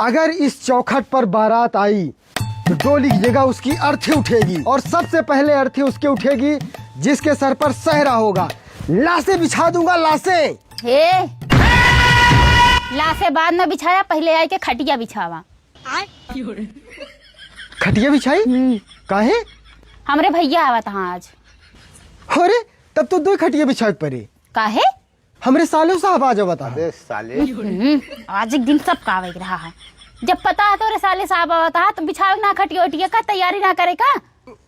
अगर इस चौखट पर बारात आई तो डोली की जगह उसकी अर्थी उठेगी और सबसे पहले अर्थी उसके उठेगी जिसके सर पर सहरा होगा। लाशें बिछा दूंगा, लाशें। हे लाशें बाद में बिछाया, पहले आई के खटिया बिछावा। खटिया बिछाई काहे? हमरे भैया आवा था आज। अरे तब तो दो खटिया बिछाए पड़े। काहे? हमरे साले साहब आ जावा था। साले आज एक दिन सब कावे रहा है। जब पता है तो साले साहब आवा था तो बिछावे ना खटिया उटिया का तैयारी ना करे का।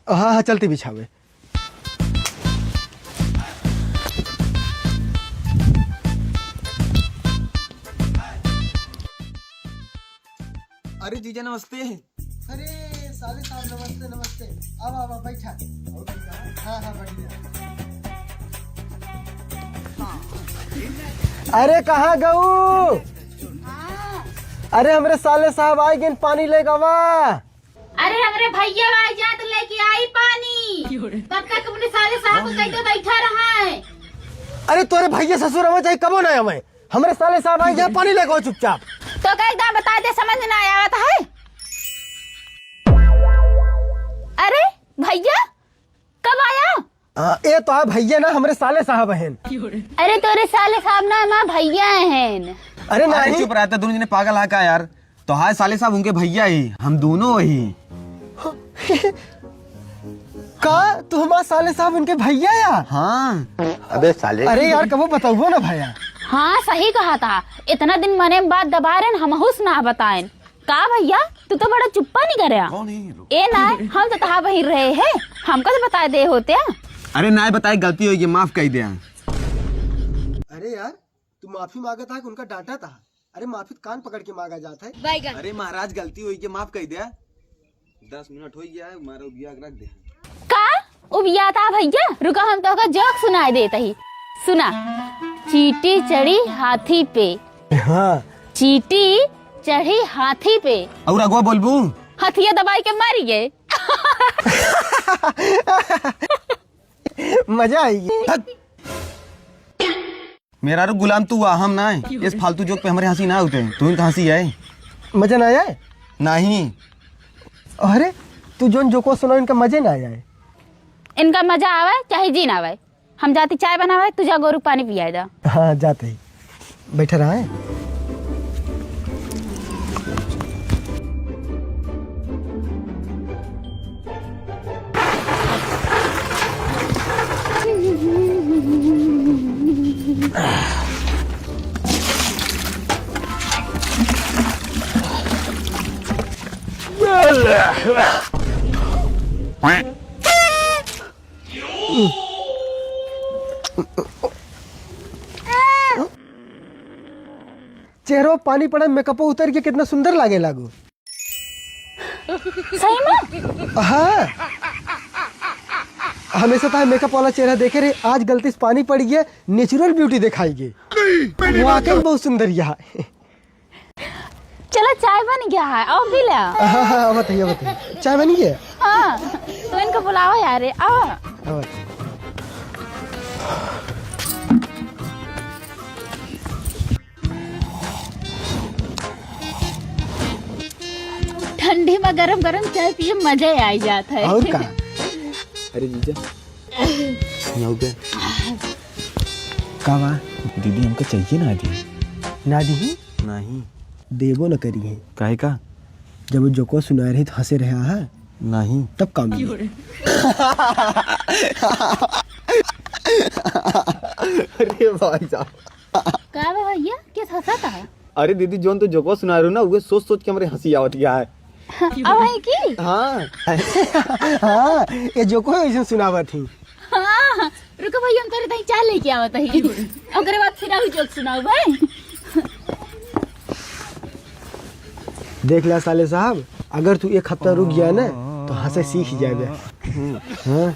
हाँ हाँ चलते बिछावे। अरे जीजा नमस्ते। अरे साले साहब नमस्ते नमस्ते। अब अब बैठा। हाँ हाँ बढ़िया। अरे कहाँ गऊ? अरे हमरे साले साहब आए गए पानी ले गवा। अरे हमरे भैया आ जा तो लेके आई पानी। तब तक अपने साले साहब को कहते बैठा रहा है। अरे तोरे भैया ससुर हमें चाहे कबो ना हमें। हमरे साले साहब आए जहाँ पानी ले गो चुपचाप। तो क्या एकदम बता दे, समझ ना आया था है? अरे भैया कब आया? ये तो है भैया ना हमरे साले साहब हैं। अरे तोरे साले साहब ना माँ भैया हैं। अरे नहीं चुप रहता, दोनों जने पागल है का यार। तो हाय साले साहब उनके भैया ही, हम दोनों ही। का तू हमारे साले साहब उनके भैया या? हाँ अबे साले। अरे यार कबो बताओ ना भैया। हाँ सही कहा था। इतना दिन मने बात दबा रहे हम हुस ना बताएं का भैया। तू तो बड़ा चुप्पा नहीं कर रहा। ए ना हम तो तहा वही रहे हैं, हमको तो बता दे होते। अरे ना बताए, गलती होगी माफ कर दे। अरे यार तू माफी मांगा था कि उनका डांटा था? अरे माफी कान पकड़ के मांगा जाता है। अरे महाराज गलती हुई के माफ कर दे। 10 मिनट हो गया है, मारो बिया रख दे। का उबिया था भैया? रुका हम तो का जोक सुनाई देता ही। सुना, चींटी चढ़ी हाथी पे। हाँ चींटी चढ़ी हाथी पे और अगवा बोलबू। हथिया दबाई के मारी गए। मजा आएगी। मेरा रो गुलाम तू आ, हम ना है। इस फालतू जोक पे हमारे हंसी ना होते। तू इनका हंसी है मजा ना आया? नहीं। अरे तू जोन जोको सुना इनका मजे ना आया है। इनका मजा आवे चाहे जी ना आवे, हम जाती चाय बनावे, तुझा गोरू पानी पिया जा। हाँ जाते ही बैठा रहा है। चेहरों पानी पड़ा, मेकअप उतर के कितना सुंदर लागे लागू। सही में? हाँ हमेशा तो मेकअप वाला चेहरा देखे रहे, आज गलती से पानी पड़ गया, नेचुरल ब्यूटी दिखाई वाकई बहुत सुंदर यहाँ। चलो चाय बन गया है, आओ पी ले। हाँ हाँ बताइए बताइए, चाय बनी है? हाँ तो इनको बुलाओ यार, आओ। ठंडी में गरम गरम चाय पिए मजा आ जाता है। और का? अरे जीजा कावा दीदी हमको चाहिए ना दी। ना दी नहीं देवो न करी है। काहे का? जब जोको सुना रही तो हंसे रहा है, नहीं तब काम। अरे भाई साहब का भैया क्या हंसा था? अरे दीदी जोन तो जोको सुना रहे हो ना, वो सोच सोच के हमारे हंसी आवत गया है। अब है की? हाँ हाँ ये जोको ऐसे सुनावा थी। हाँ रुको भैया, हम तेरे तई चाय लेके आवत है। ओकरे बाद फिर आउ जोक सुनाओ भाई। देख लिया साले साहब, अगर तू एक हफ्ता रुक गया ना तो हंसे सीख जाएगा। हाँ